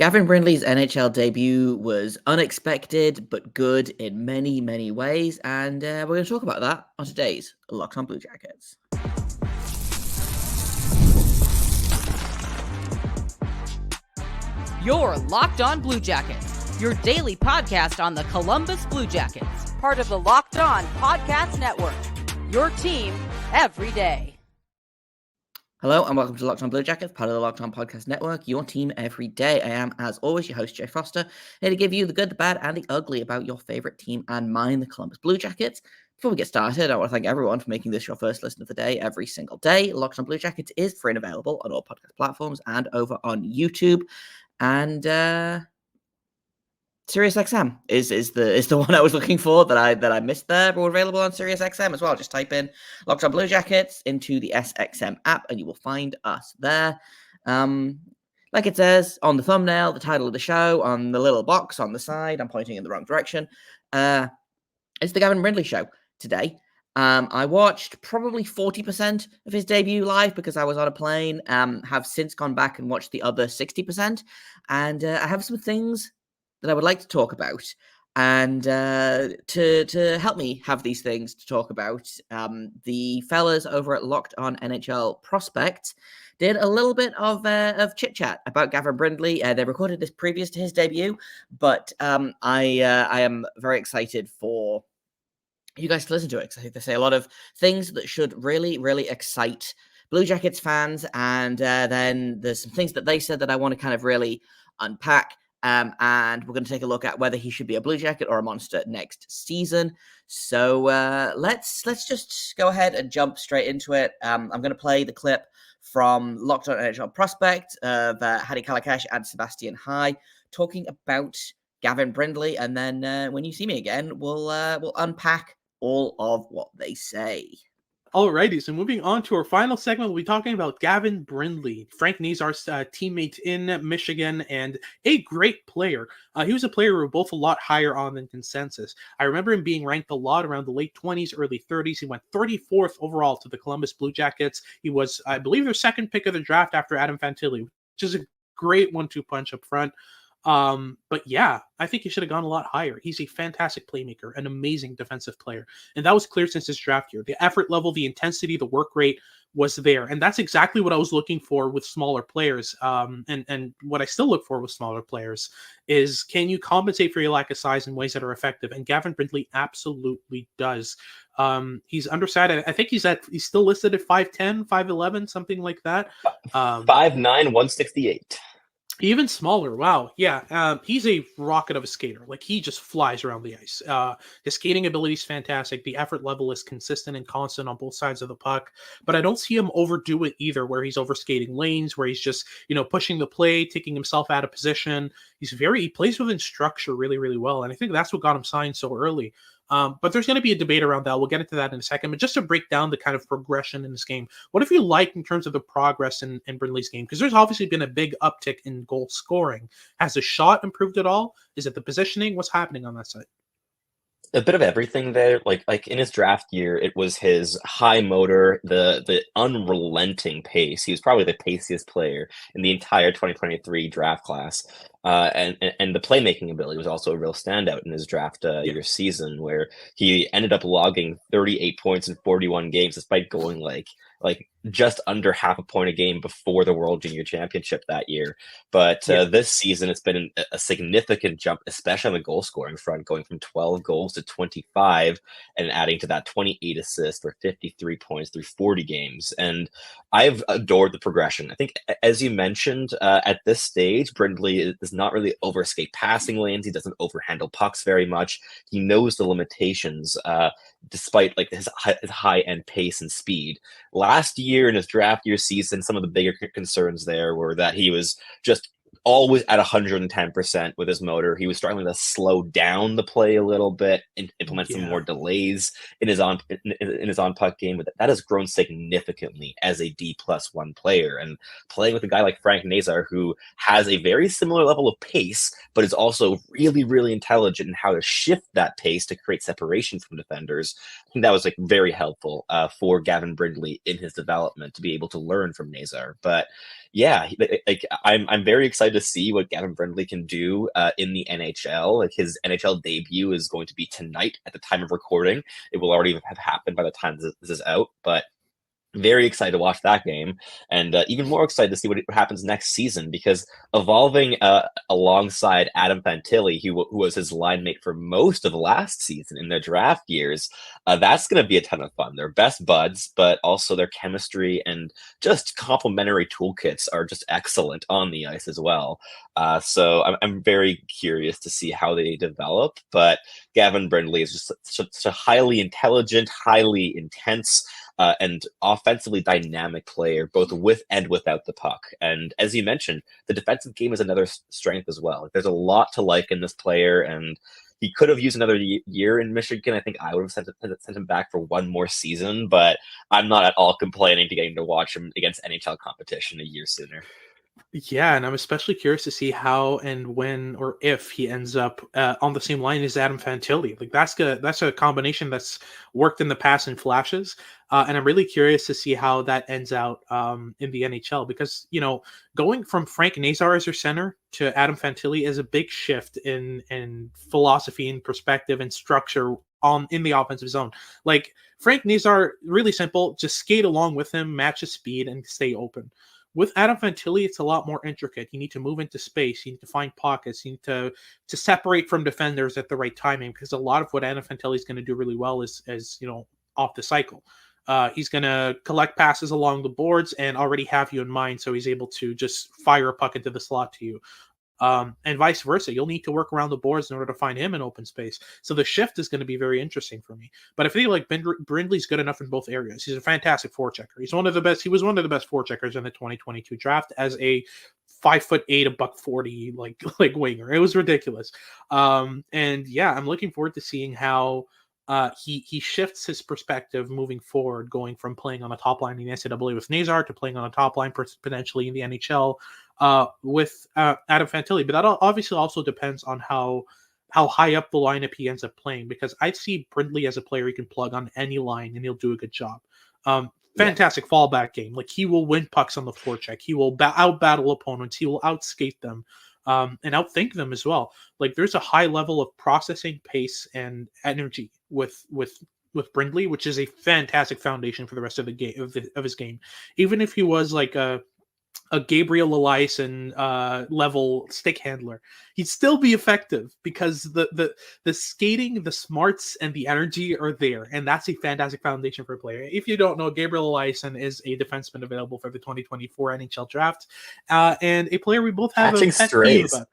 Gavin Brindley's NHL debut was unexpected but good in many, many ways, and we're going to talk about that on today's Locked On Blue Jackets. You're Locked On Blue Jackets, your daily podcast on the Columbus Blue Jackets, part of the Locked On Podcast Network, your team every day. Hello and welcome to Locked On Blue Jackets, part of the Locked On Podcast Network, your team every day. I am, as always, your host, Jay Foster, here to give you the good, the bad, and the ugly about your favorite team and mine, the Columbus Blue Jackets. Before we get started, I want to thank everyone for making this your first listen of the day every single day. Locked On Blue Jackets is free and available on all podcast platforms and over on YouTube. And SiriusXM is the one I was looking for that I missed there, but we're available on SiriusXM as well. Just type in Locked On Blue Jackets into the SXM app and you will find us there. Like it says on the thumbnail, the title of the show, on the little box on the side, I'm pointing in the wrong direction. It's the Gavin Brindley show today. I watched probably 40% of his debut live because I was on a plane. Have since gone back and watched the other 60%, and I have some things that I would like to talk about. And to help me have these things to talk about, the fellas over at Locked On NHL Prospects did a little bit of chit-chat about Gavin Brindley. They recorded this previous to his debut, but I am very excited for you guys to listen to it, because I think they say a lot of things that should really, really excite Blue Jackets fans. And then there's some things that they said that I want to kind of really unpack. And we're going to take a look at whether he should be a Blue Jacket or a Monster next season. So let's just go ahead and jump straight into it. I'm going to play the clip from Locked On NHL Prospect of Hadi and Sebastian talking about Gavin Brindley, and then when you see me again, we'll unpack all of what they say. Alrighty, so moving on to our final segment, we'll be talking about Gavin Brindley, Frank Nazar's teammate in Michigan, and a great player. He was a player we were both a lot higher on than consensus. I remember him being ranked a lot around the late 20s, early 30s. He went 34th overall to the Columbus Blue Jackets. He was, I believe, their second pick of the draft after Adam Fantilli, which is a great 1-2 punch up front. But yeah, I think he should have gone a lot higher. He's a fantastic playmaker, an amazing defensive player. And that was clear since his draft year. The effort level, the intensity, the work rate was there. And that's exactly what I was looking for with smaller players. And what I still look for with smaller players is, can you compensate for your lack of size in ways that are effective? And Gavin Brindley absolutely does. He's undersized. I think he's still listed at 5'10", 5'11", something like that. 5'9", 168. Even smaller. Wow. Yeah. He's a rocket of a skater. Like, he just flies around the ice. His skating ability is fantastic. The effort level is consistent and constant on both sides of the puck, but I don't see him overdo it either, where he's overskating lanes, where he's just, pushing the play, taking himself out of position. He plays within structure really, really well. And I think that's what got him signed so early. But there's going to be a debate around that. We'll get into that in a second. But just to break down the kind of progression in this game, what have you liked in terms of the progress in Brindley's game? Because there's obviously been a big uptick in goal scoring. Has the shot improved at all? Is it the positioning? What's happening on that side? A bit of everything there. Like in his draft year, it was his high motor, the unrelenting pace. He was probably the paciest player in the entire 2023 draft class. And the playmaking ability was also a real standout in his draft year season, where he ended up logging 38 points in 41 games, despite going like just under half a point a game before the World Junior Championship that year. But this season, it's been a significant jump, especially on the goal scoring front, going from 12 goals to 25 and adding to that 28 assists for 53 points through 40 games. And I've adored the progression. I think, as you mentioned, at this stage, Brindley does not really overskate passing lanes. He doesn't overhandle pucks very much. He knows the limitations, despite his high-end pace and speed. Last year in his draft year season, some of the bigger concerns there were that he was just always at 110% with his motor. He was struggling to slow down the play a little bit and implement some more delays in his on puck game. But that has grown significantly as a D+1 player. And playing with a guy like Frank Nazar, who has a very similar level of pace, but is also really, really intelligent in how to shift that pace to create separation from defenders, I think that was very helpful for Gavin Brindley in his development to be able to learn from Nazar. But yeah, like I'm very excited to see what Gavin Brindley can do in the NHL. Like his NHL debut is going to be tonight at the time of recording. It will already have happened by the time this is out, but very excited to watch that game, and even more excited to see what happens next season, because evolving alongside Adam Fantilli, who was his line mate for most of last season in their draft years, that's going to be a ton of fun. They're best buds, but also their chemistry and just complementary toolkits are just excellent on the ice as well. So I'm very curious to see how they develop, but Gavin Brindley is just such a highly intelligent, highly intense, and offensively dynamic player, both with and without the puck. And as you mentioned, the defensive game is another strength as well. There's a lot to like in this player, and he could have used another year in Michigan. I think I would have sent him back for one more season, but I'm not at all complaining to getting to watch him against NHL competition a year sooner. Yeah, and I'm especially curious to see how and when or if he ends up on the same line as Adam Fantilli. Like that's a combination that's worked in the past in flashes, and I'm really curious to see how that ends out in the NHL, because going from Frank Nazar as your center to Adam Fantilli is a big shift in philosophy and perspective and structure in the offensive zone. Like Frank Nazar, really simple, just skate along with him, match his speed, and stay open. With Adam Fantilli, it's a lot more intricate. You need to move into space. You need to find pockets. You need to separate from defenders at the right timing, because a lot of what Adam Fantilli is going to do really well is off the cycle. He's going to collect passes along the boards and already have you in mind, so he's able to just fire a puck into the slot to you. And vice versa. You'll need to work around the boards in order to find him in open space. So the shift is going to be very interesting for me. But I feel like Brindley's good enough in both areas. He's a fantastic forechecker. He's one of the best. He was one of the best forecheckers in the 2022 draft as a 5'8", $140 like winger. It was ridiculous. And yeah, I'm looking forward to seeing how he shifts his perspective moving forward, going from playing on the top line in the NCAA with Nazar to playing on the top line potentially in the NHL with Adam Fantilli. But that obviously also depends on how high up the lineup he ends up playing, because I see Brindley as a player he can plug on any line and he'll do a good job. Fantastic fallback game. Like, he will win pucks on the forecheck. He will out-battle opponents. He will outskate them. And outthink them as well. Like, there's a high level of processing, pace, and energy with Brindley, which is a fantastic foundation for the rest of the game of his game. Even if he was like a Gabriel Eliason level stick handler, he'd still be effective, because the skating, the smarts, and the energy are there, and that's a fantastic foundation for a player. If you don't know, Gabriel Eliason is a defenseman available for the 2024 NHL draft, and a player we both have catching a pet strays. about.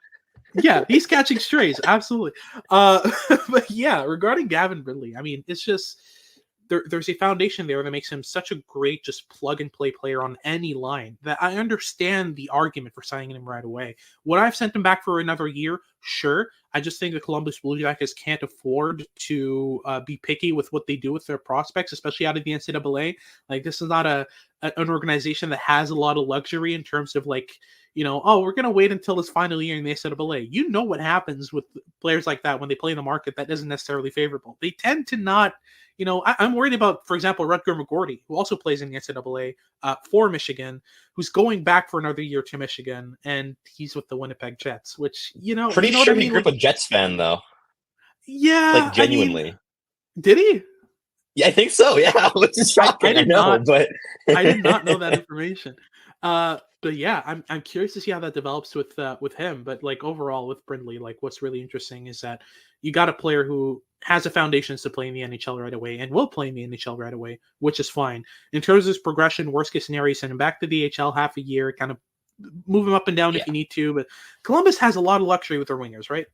Yeah, he's catching strays, absolutely. But yeah, regarding Gavin Brindley, I mean, it's just there's a foundation there that makes him such a great just plug and play player on any line, that I understand the argument for signing him right away. Would I have sent him back for another year? Sure. I just think the Columbus Blue Jackets can't afford to be picky with what they do with their prospects, especially out of the NCAA. Like, this is not an organization that has a lot of luxury in terms of we're going to wait until his final year in the NCAA. You know what happens with players like that when they play in a market that isn't necessarily favorable. They tend to not, I'm worried about, for example, Rutger McGorty, who also plays in the NCAA for Michigan, who's going back for another year to Michigan, and he's with the Winnipeg Jets, which, Pretty sure he grew up a Jets fan, though. Yeah. Like, genuinely. Did he? Yeah, I think so. Yeah, which is shocking. But I did not know that information. But yeah, I'm curious to see how that develops with him. But like, overall with Brindley, like, what's really interesting is that you got a player who has the foundations to play in the NHL right away and will play in the NHL right away, which is fine. In terms of his progression, worst case scenario, send him back to the DHL half a year, kind of move him up and down if you need to. But Columbus has a lot of luxury with their wingers, right?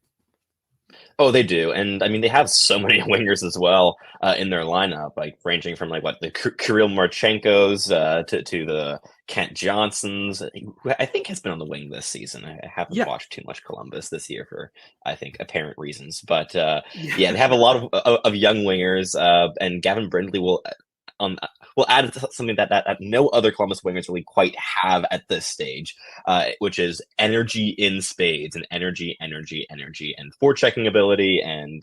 Oh, they do. And I mean, they have so many wingers as well in their lineup, like ranging from the Kirill Marchenkos to the Kent Johnsons, who I think has been on the wing this season. I haven't watched too much Columbus this year for, I think, apparent reasons. But they have a lot of young wingers, and Gavin Brindley will add something that no other Columbus wingers really quite have at this stage, which is energy in spades, and energy, and forechecking ability, and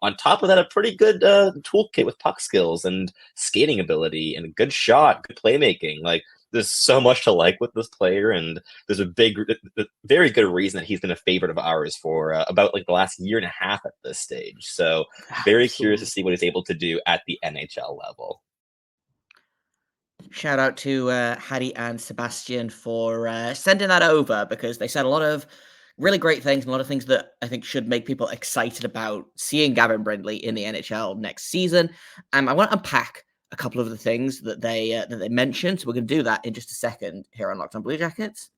on top of that, a pretty good toolkit with puck skills and skating ability and a good shot, good playmaking. Like, there's so much to like with this player, and there's a very good reason that he's been a favorite of ours for about like the last year and a half at this stage. So very curious to see what he's able to do at the NHL level. Shout out to Hadi and Sebastian for sending that over, because they said a lot of really great things and a lot of things that I think should make people excited about seeing Gavin Brindley in the NHL next season. I want to unpack a couple of the things that they mentioned, so we're going to do that in just a second here on Locked On Blue Jackets.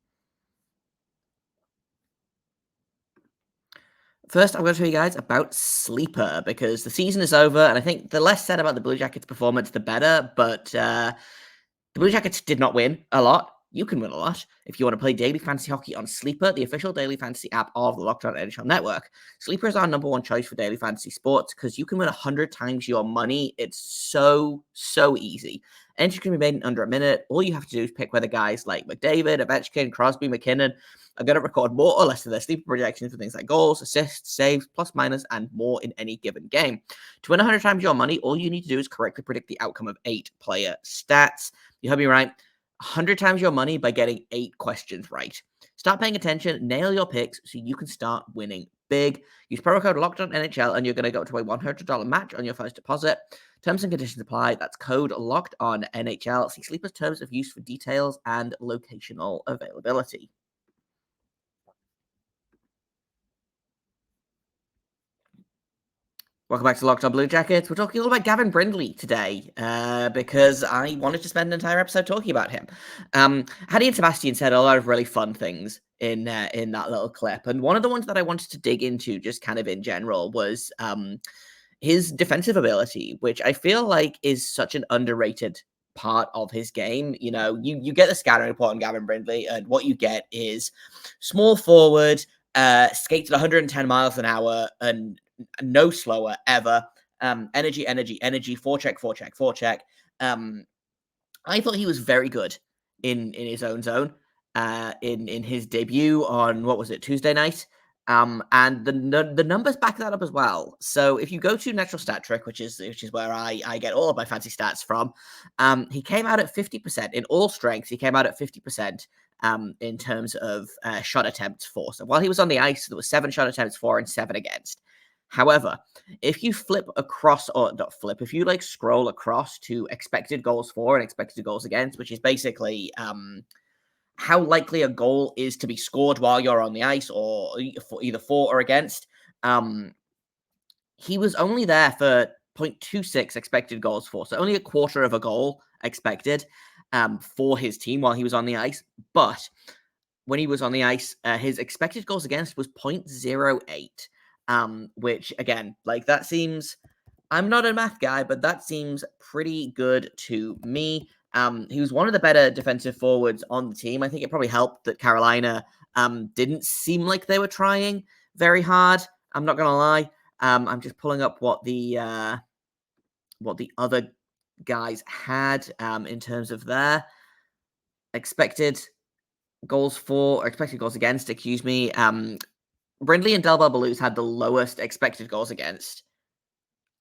First, I'm going to tell you guys about Sleeper, because the season is over, and I think the less said about the Blue Jackets' performance, the better. But the Blue Jackets did not win a lot. You can win a lot if you want to play daily fantasy hockey on Sleeper, the official daily fantasy app of the Locked On NHL Network. Sleeper is our number one choice for daily fantasy sports because you can win 100 times your money. It's so easy. Entry can be made in under a minute. All you have to do is pick whether guys like McDavid, Ovechkin, Crosby, McKinnon are going to record more or less of their sleeper projections for things like goals, assists, saves, plus, minus, and more in any given game. To win 100 times your money, all you need to do is correctly predict the outcome of 8 player stats. You heard me right. 100 times your money by getting 8 questions right. Start paying attention, nail your picks so you can start winning big. Use promo code LOCKEDONNHL and you're going to go to a $100 match on your first deposit. Terms and conditions apply. That's code LOCKEDONNHL. See Sleeper's terms of use for details and locational availability. Welcome back to Locked On Blue Jackets. We're talking all about Gavin Brindley today because I wanted to spend an entire episode talking about him. Hadi and Sebastian said a lot of really fun things in that little clip. And one of the ones that I wanted to dig into just kind of in general was his defensive ability, which I feel like is such an underrated part of his game. You know, you get the scouting report on Gavin Brindley, and what you get is small forward, skates at 110 miles an hour and no slower ever. Energy, forecheck. I thought he was very good in his own zone in his debut on, what was it, Tuesday night? And the numbers back that up as well. So if you go to Natural Stat Trick, which is where I get all of my fancy stats from, he came out at 50% in all strengths. He came out at 50% in terms of shot attempts for. So while he was on the ice, there was 7 shot attempts for and 7 against. However, if you if you like scroll across to expected goals for and expected goals against, which is basically how likely a goal is to be scored while you're on the ice, or either for or against, he was only there for 0.26 expected goals for, so only a quarter of a goal expected for his team while he was on the ice. But when he was on the ice, his expected goals against was 0.08. Which again, like that seems, I'm not a math guy, but that seems pretty good to me. He was one of the better defensive forwards on the team. I think it probably helped that Carolina didn't seem like they were trying very hard. I'm not gonna lie. I'm just pulling up what the other guys had in terms of their expected goals for, or expected goals against, excuse me. Brindley and Delbel Blues had the lowest expected goals against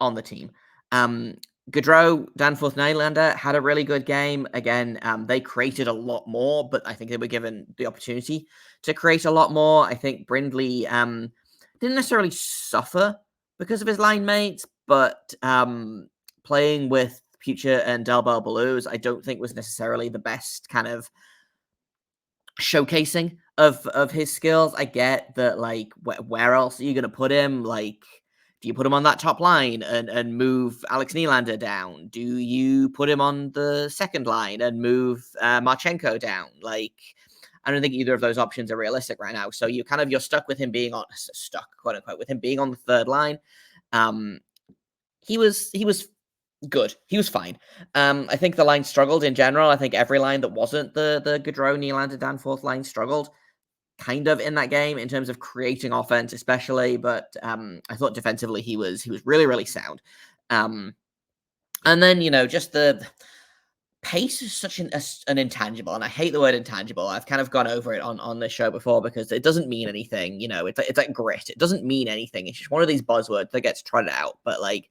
on the team. Gaudreau, Danforth, Nylander had a really good game. Again, they created a lot more, but I think they were given the opportunity to create a lot more. I think Brindley didn't necessarily suffer because of his line mates, but playing with Future and Delbel Blues, I don't think was necessarily the best kind of showcasing of his skills. I get that, like, where else are you going to put him? Like, do you put him on that top line and move Alex Nylander down? Do you put him on the second line and move Marchenko down? Like, I don't think either of those options are realistic right now. So you're stuck with him being on, quote unquote, with him being on the third line. He was good. He was fine. I think the line struggled in general. I think every line that wasn't the Gaudreau, Nylander, Danforth line struggled kind of in that game in terms of creating offense, especially. But I thought defensively he was really, really sound. And then, you know, just the pace is such an intangible, and I hate the word intangible. I've kind of gone over it on this show before because it doesn't mean anything. You know, it's like grit. It doesn't mean anything. It's just one of these buzzwords that gets trotted out. But like,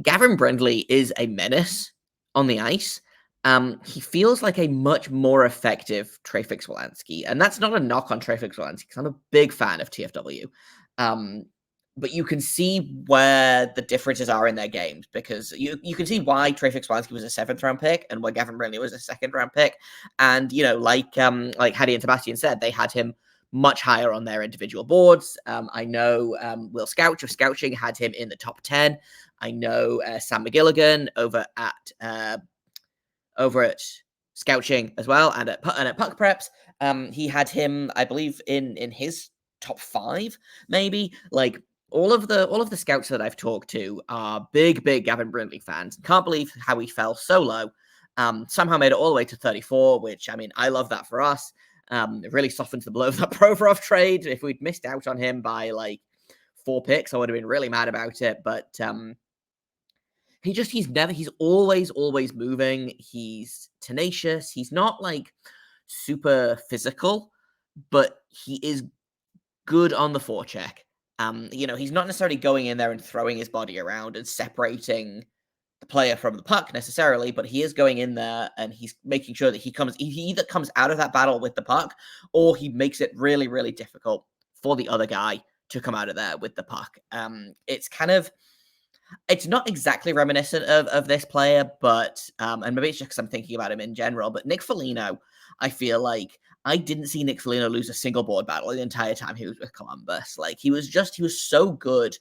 Gavin Brindley is a menace on the ice. He feels like a much more effective Trey Fix-Wolanski, and that's not a knock on Trey Fix-Wolanski because I'm a big fan of TFW. But you can see where the differences are in their games, because you can see why Trey Fix-Wolanski was a 7th-round pick and why Gavin Brindley was a 2nd-round pick. And, like Hadi and Sebastian said, they had him much higher on their individual boards. I know Will Scouch of Scouching had him in the top 10. I know Sam McGilligan over at Scouching as well, and at Puck Preps, he had him, I believe, in his top 5, maybe. Like, all of the scouts that I've talked to are big Gavin Brindley fans. Can't believe how he fell so low. Somehow made it all the way to 34, which, I mean, I love that for us. It really softens the blow of that Provorov trade. If we'd missed out on him by like 4 picks, I would have been really mad about it. But he's always moving. He's tenacious. He's not like super physical, but he is good on the forecheck. He's not necessarily going in there and throwing his body around and separating the player from the puck necessarily, but he is going in there and he's making sure that he either comes out of that battle with the puck, or he makes it really, really difficult for the other guy to come out of there with the puck. It's not exactly reminiscent of this player, but and maybe it's just because I'm thinking about him in general, but Nick Foligno, I feel like I didn't see Nick Foligno lose a single board battle the entire time he was with Columbus. Like, he was so good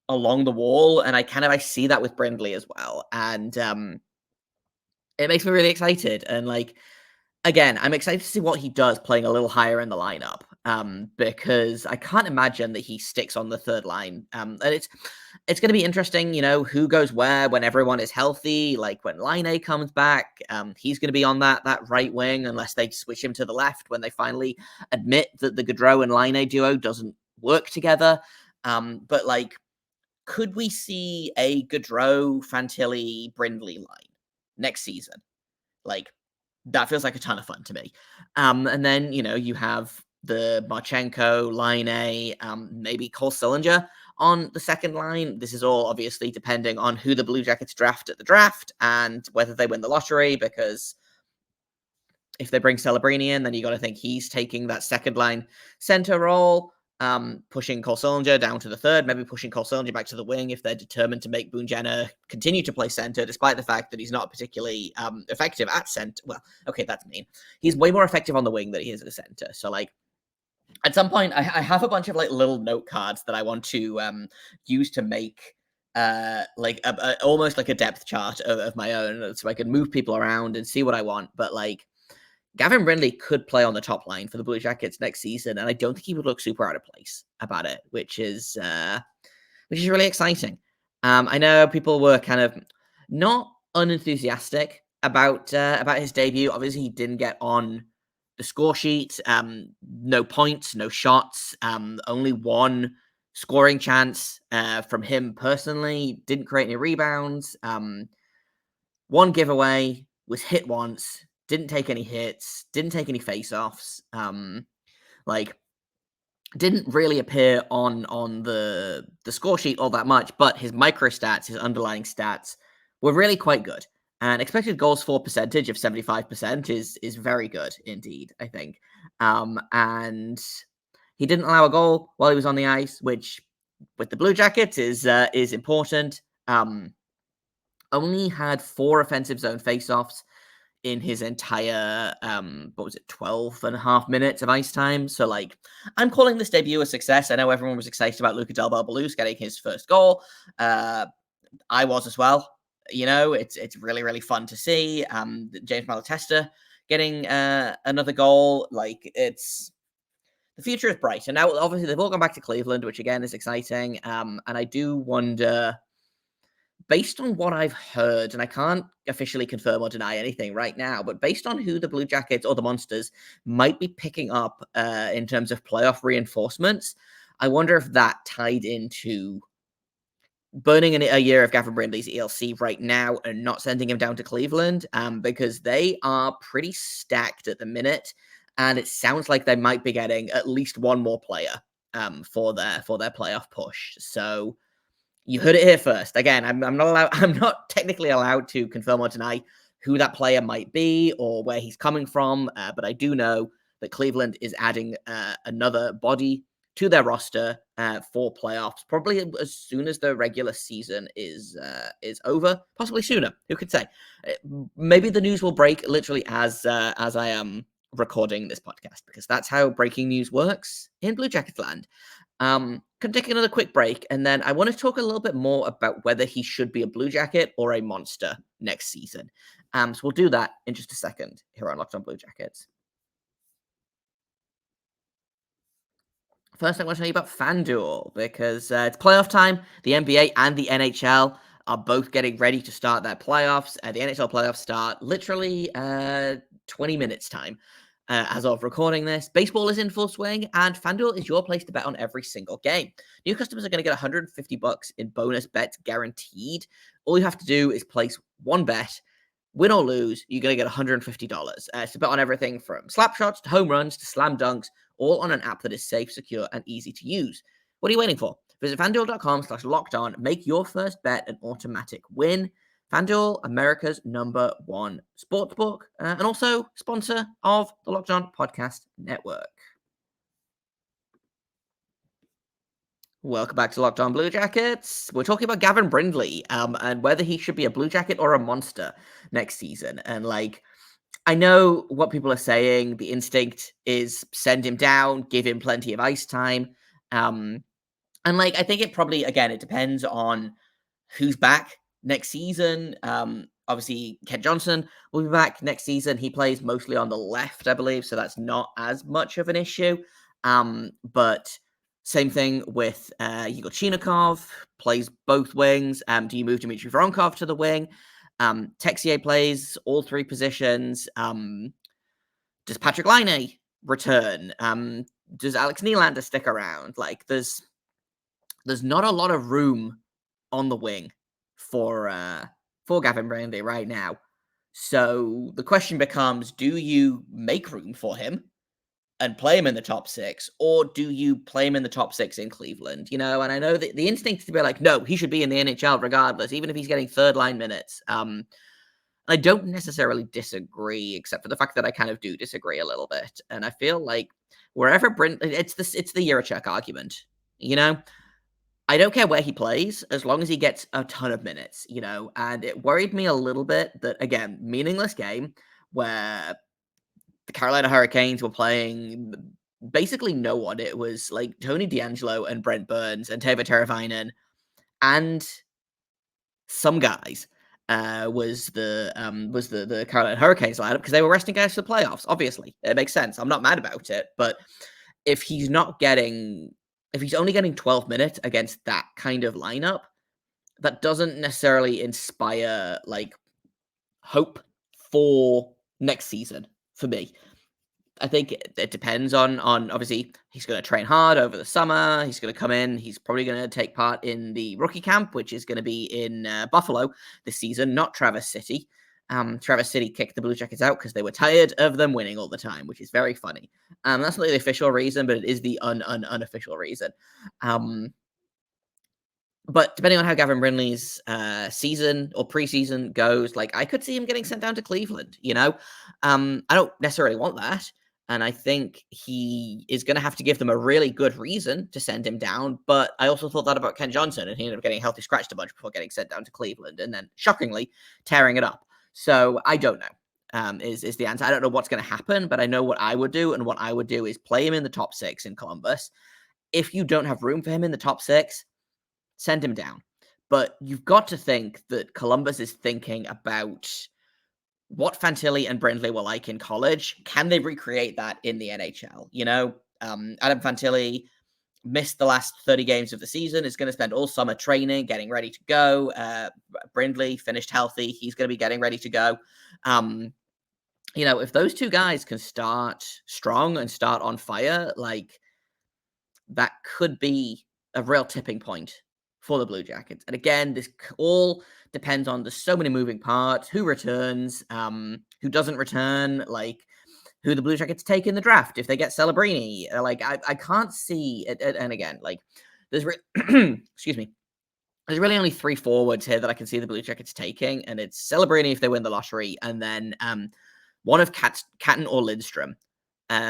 along the wall, and I see that with Brindley as well. And it makes me really excited. And like, again, I'm excited to see what he does playing a little higher in the lineup, because I can't imagine that he sticks on the 3rd line. And it's going to be interesting, who goes where when everyone is healthy. Like, when Laine comes back, he's going to be on that right wing unless they switch him to the left when they finally admit that the Gaudreau and Laine duo doesn't work together. But like, could we see a Gaudreau, Fantilli, Brindley line next season? Like, that feels like a ton of fun to me. And then, you have the Marchenko, Laine, maybe Cole Sillinger on the 2nd line. This is all obviously depending on who the Blue Jackets draft at the draft and whether they win the lottery, because if they bring Celebrini in, then you got to think he's taking that 2nd line center role, pushing Cole Sillinger down to the 3rd, maybe pushing Cole Sillinger back to the wing if they're determined to make Boone Jenner continue to play center, despite the fact that he's not particularly effective at center. Well, okay, that's mean. He's way more effective on the wing than he is at the center. So, like, at some point, I have a bunch of like little note cards that I want to use to make almost like a depth chart of my own, so I can move people around and see what I want. But like, Gavin Brindley could play on the top line for the Blue Jackets next season, and I don't think he would look super out of place about it, which is really exciting. I know people were kind of not unenthusiastic about his debut. Obviously, he didn't get on the score sheet. No points, no shots, only 1 scoring chance from him personally. Didn't create any rebounds. 1 giveaway, was hit once. Didn't take any hits, didn't take any face-offs, didn't really appear on the score sheet all that much, but his micro stats, his underlying stats, were really quite good. And expected goals for percentage of 75% is very good indeed, I think. And he didn't allow a goal while he was on the ice, which with the Blue Jackets is important. Only had 4 offensive zone face-offs in his entire 12 and a half minutes of ice time. So like, I'm calling this debut a success. I know everyone was excited about Luca Del Belbalus getting his 1st goal. I was as well. It's really, really fun to see. James Malatesta getting another goal. Like, the future is bright. And now obviously they've all gone back to Cleveland, which again is exciting. And I do wonder, based on what I've heard, and I can't officially confirm or deny anything right now, but based on who the Blue Jackets or the Monsters might be picking up in terms of playoff reinforcements, I wonder if that tied into burning a year of Gavin Brindley's ELC right now and not sending him down to Cleveland, because they are pretty stacked at the minute, and it sounds like they might be getting at least 1 more player for their playoff push. So you heard it here first. Again, I'm not technically allowed to confirm or deny who that player might be or where he's coming from, but I do know that Cleveland is adding another body to their roster for playoffs, probably as soon as the regular season is over, possibly sooner. Who could say? Maybe the news will break literally as I am recording this podcast, because that's how breaking news works in Blue Jackets land. Can take another quick break, and then I want to talk a little bit more about whether he should be a Blue Jacket or a Monster next season. So we'll do that in just a second here on Locked On Blue Jackets. First, I want to tell you about FanDuel, because it's playoff time. The NBA and the NHL are both getting ready to start their playoffs. The NHL playoffs start literally 20 minutes time. As of recording this, baseball is in full swing, and FanDuel is your place to bet on every single game. New customers are going to get $150 in bonus bets guaranteed. All you have to do is place one bet. Win or lose, you're going to get $150. To bet on everything from slap shots to home runs to slam dunks, all on an app that is safe, secure, and easy to use. What are you waiting for? Visit FanDuel.com/lockedon. Make your first bet an automatic win. FanDuel, America's #1 sportsbook, and also sponsor of the Locked On Podcast Network. Welcome back to Locked On Blue Jackets. We're talking about Gavin Brindley and whether he should be a Blue Jacket or a Monster next season. And I know what people are saying. The instinct is send him down, give him plenty of ice time. And I think it probably, again, it depends on who's back next season. Obviously, Kent Johnson will be back next season. He plays mostly on the left, I believe, so that's not as much of an issue. But same thing with Igor Chinikov, plays both wings. Do you move Dmitry Voronkov to the wing? Texier plays all three positions. Does Patrick Laine return? Does Alex Nylander stick around? There's not a lot of room on the wing for Gavin Brindley right now. So the question becomes, do you make room for him and play him in the top six, or do you play him in the top six in Cleveland? And I know that the instinct is to be like, no, he should be in the NHL regardless, even if he's getting third line minutes. I don't necessarily disagree, except for the fact that I kind of do disagree a little bit. And I feel like wherever it's the Jiricek argument, I don't care where he plays, as long as he gets a ton of minutes, and it worried me a little bit that, again, meaningless game where the Carolina Hurricanes were playing basically no one. It was Tony DeAngelo and Brent Burns and Teuvo Teravainen and some guys was the Carolina Hurricanes lineup, because they were resting guys for the playoffs. Obviously, it makes sense. I'm not mad about it, but if he's only getting 12 minutes against that kind of lineup, that doesn't necessarily inspire hope for next season for me. I think it depends on obviously, he's going to train hard over the summer. He's going to come in. He's probably going to take part in the rookie camp, which is going to be in Buffalo this season, not Traverse City. Traverse City kicked the Blue Jackets out because they were tired of them winning all the time, which is very funny. That's not the official reason, but it is the unofficial reason. But depending on how Gavin Brindley's season or preseason goes, I could see him getting sent down to Cleveland. I don't necessarily want that. And I think he is going to have to give them a really good reason to send him down. But I also thought that about Ken Johnson, and he ended up getting healthy scratched a bunch before getting sent down to Cleveland, and then shockingly tearing it up. So I don't know, is the answer. I don't know what's going to happen, but I know what I would do. And what I would do is play him in the top six in Columbus. If you don't have room for him in the top six, send him down. But you've got to think that Columbus is thinking about what Fantilli and Brindley were like in college. Can they recreate that in the NHL? Adam Fantilli missed the last 30 games of the season, is going to spend all summer training, getting ready to go. Brindley finished healthy. He's going to be getting ready to go. If those two guys can start strong and start on fire, that could be a real tipping point for the Blue Jackets. And again, this all depends on, there's so many moving parts, who returns, who doesn't return, who the Blue Jackets take in the draft. If they get Celebrini, I can't see it. And again, there's excuse me, there's really only 3 forwards here that I can see the Blue Jackets taking, and it's Celebrini if they win the lottery, and then one of Catton or Lindstrom.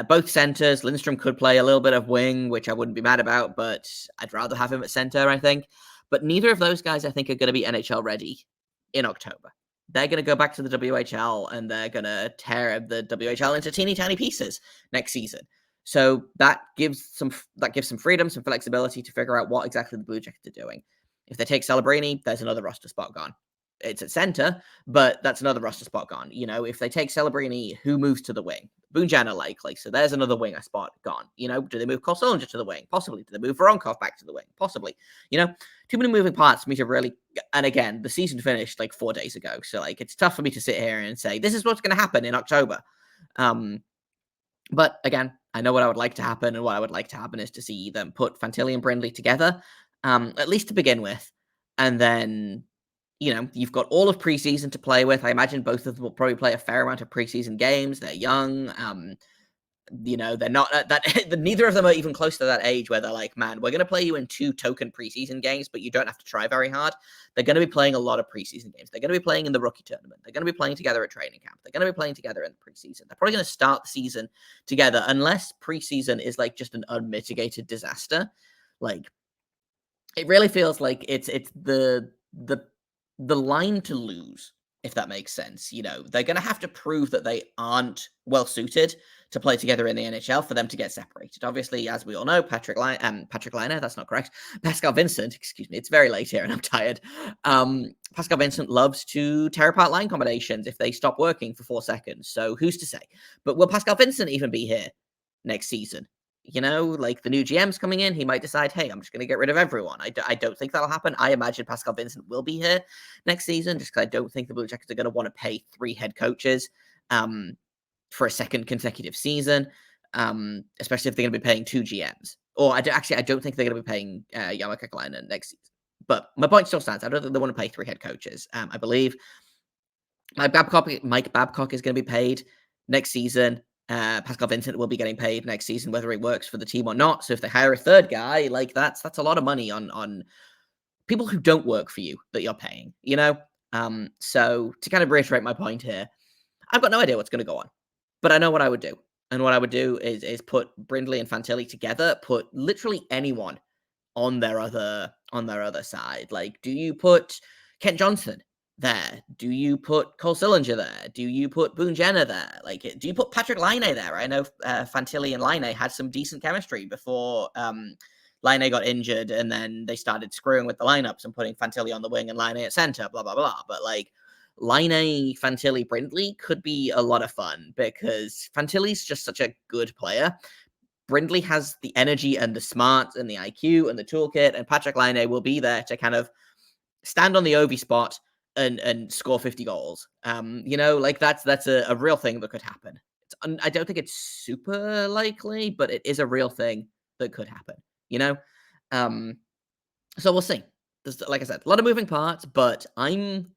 Both centers. Lindstrom could play a little bit of wing, which I wouldn't be mad about, but I'd rather have him at center, I think. But neither of those guys, I think, are going to be NHL ready in October. They're going to go back to the WHL, and they're going to tear the WHL into teeny tiny pieces next season. So that gives some freedom, some flexibility to figure out what exactly the Blue Jackets are doing. If they take Celebrini, there's another roster spot gone. It's at center, but that's another roster spot gone. You know, if they take Celebrini, who moves to the wing? Boonjan likely, so there's another winger spot gone. You know, do they move Korsolinger to the wing? Possibly. Do they move Voronkov back to the wing? Possibly. You know, too many moving parts for me to really. And again, the season finished like 4 days ago, so like it's tough for me to sit here and say this is what's going to happen in October. But again, I know what I would like to happen, and what I would like to happen is to see them put Fantilli and Brindley together, at least to begin with, and then. You know, you've got all of preseason to play with. I imagine both of them will probably play a fair amount of preseason games. They're young. You know, they're not that. Neither of them are even close to that age where they're like, man, we're going to play you in 2 token preseason games, but you don't have to try very hard. They're going to be playing a lot of preseason games. They're going to be playing in the rookie tournament. They're going to be playing together at training camp. They're going to be playing together in the preseason. They're probably going to start the season together, unless preseason is like just an unmitigated disaster. Like, it really feels like it's the line to lose, if that makes sense. You know, they're going to have to prove that they aren't well suited to play together in the NHL for them to get separated. Obviously, as we all know, Patrick Laine, that's not correct. Pascal Vincent, excuse me, it's very late here and I'm tired. Pascal Vincent loves to tear apart line combinations if they stop working for 4 seconds. So who's to say? But will Pascal Vincent even be here next season? You know, like the new GM's coming in, he might decide, hey, I'm just going to get rid of everyone. I don't think that'll happen. I imagine Pascal Vincent will be here next season, just because I don't think the Blue Jackets are going to want to pay 3 head coaches for a second consecutive season, especially if they're going to be paying 2 GMs. Or I don't think they're going to be paying Jarmo Kekalainen next season. But my point still stands. I don't think they want to pay 3 head coaches. I believe Mike Babcock is going to be paid next season. Pascal Vincent will be getting paid next season, whether he works for the team or not. So if they hire a third guy, like that's a lot of money on people who don't work for you that you're paying, you know? So to kind of reiterate my point here, I've got no idea what's going to go on, but I know what I would do. And what I would do is put Brindley and Fantilli together, put literally anyone on their other side. Like, do you put Kent Johnson there? Do you put Cole Sillinger there? Do you put Boone Jenner there? Like, do you put Patrick Laine there? I know Fantilli and Laine had some decent chemistry before Laine got injured, and then they started screwing with the lineups and putting Fantilli on the wing and Laine at center, blah, blah, blah. But, like, Laine, Fantilli, Brindley could be a lot of fun because Fantilli's just such a good player. Brindley has the energy and the smarts and the IQ and the toolkit, and Patrick Laine will be there to kind of stand on the Ovi spot and score 50 goals. You know, like that's a real thing that could happen. I don't think it's super likely, but it is a real thing that could happen, you know? So we'll see. There's, like I said, a lot of moving parts, but I'm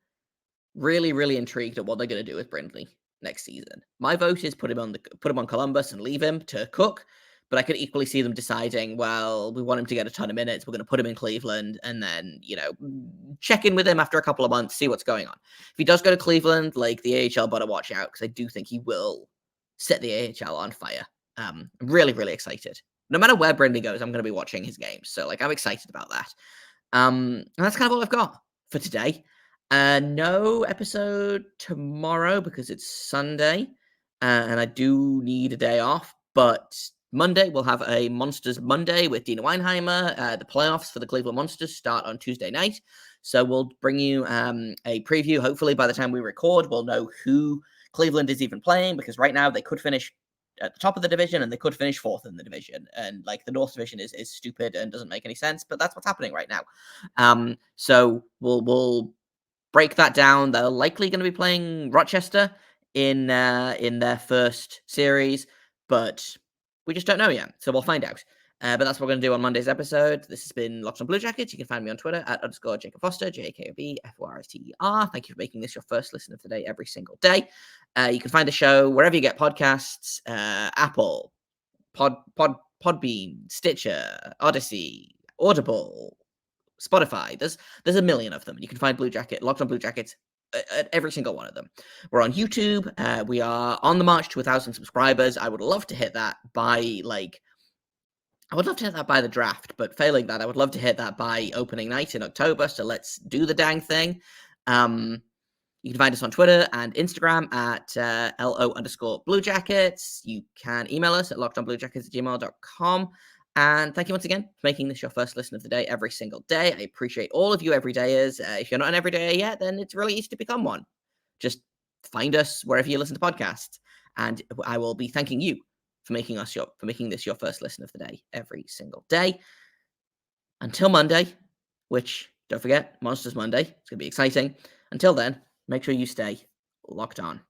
really, really intrigued at what they're going to do with Brindley next season. My vote is put him on Columbus and leave him to cook. But I could equally see them deciding, well, we want him to get a ton of minutes. We're going to put him in Cleveland and then, you know, check in with him after a couple of months, see what's going on. If he does go to Cleveland, like the AHL better watch out because I do think he will set the AHL on fire. I'm really, really excited. No matter where Brindley goes, I'm going to be watching his games. So, like, I'm excited about that. And that's kind of all I've got for today. No episode tomorrow because it's Sunday and I do need a day off, but Monday, we'll have a Monsters Monday with Dina Weinheimer. The playoffs for the Cleveland Monsters start on Tuesday night. So we'll bring you a preview. Hopefully, by the time we record, we'll know who Cleveland is even playing, because right now they could finish at the top of the division and they could finish 4th in the division. And like the North Division is stupid and doesn't make any sense, but that's what's happening right now. So we'll break that down. They're likely going to be playing Rochester in their first series, but we just don't know yet, so we'll find out. But that's what we're going to do on Monday's episode. This has been Locked On Blue Jackets. You can find me on Twitter at _Jacob Foster, JAKOBFORSTER. Thank you for making this your first listen of the day every single day. You can find the show wherever you get podcasts, Apple, Podbean, Stitcher, Odyssey, Audible, Spotify. There's a million of them. You can find Locked On Blue Jackets at every single one of them. We're on YouTube. We are on the march to 1,000 subscribers. I would love to hit that by the draft, but failing that, I would love to hit that by opening night in October. So let's do the dang thing. You can find us on Twitter and Instagram at LO_Blue Jackets. You can email us at lockedonbluejackets@gmail.com. And thank you once again for making this your first listen of the day every single day. I appreciate all of you everydayers. If you're not an everydayer yet, then it's really easy to become one. Just find us wherever you listen to podcasts, and I will be thanking you for making this your first listen of the day every single day. Until Monday, which, don't forget, Monsters Monday. It's going to be exciting. Until then, make sure you stay locked on.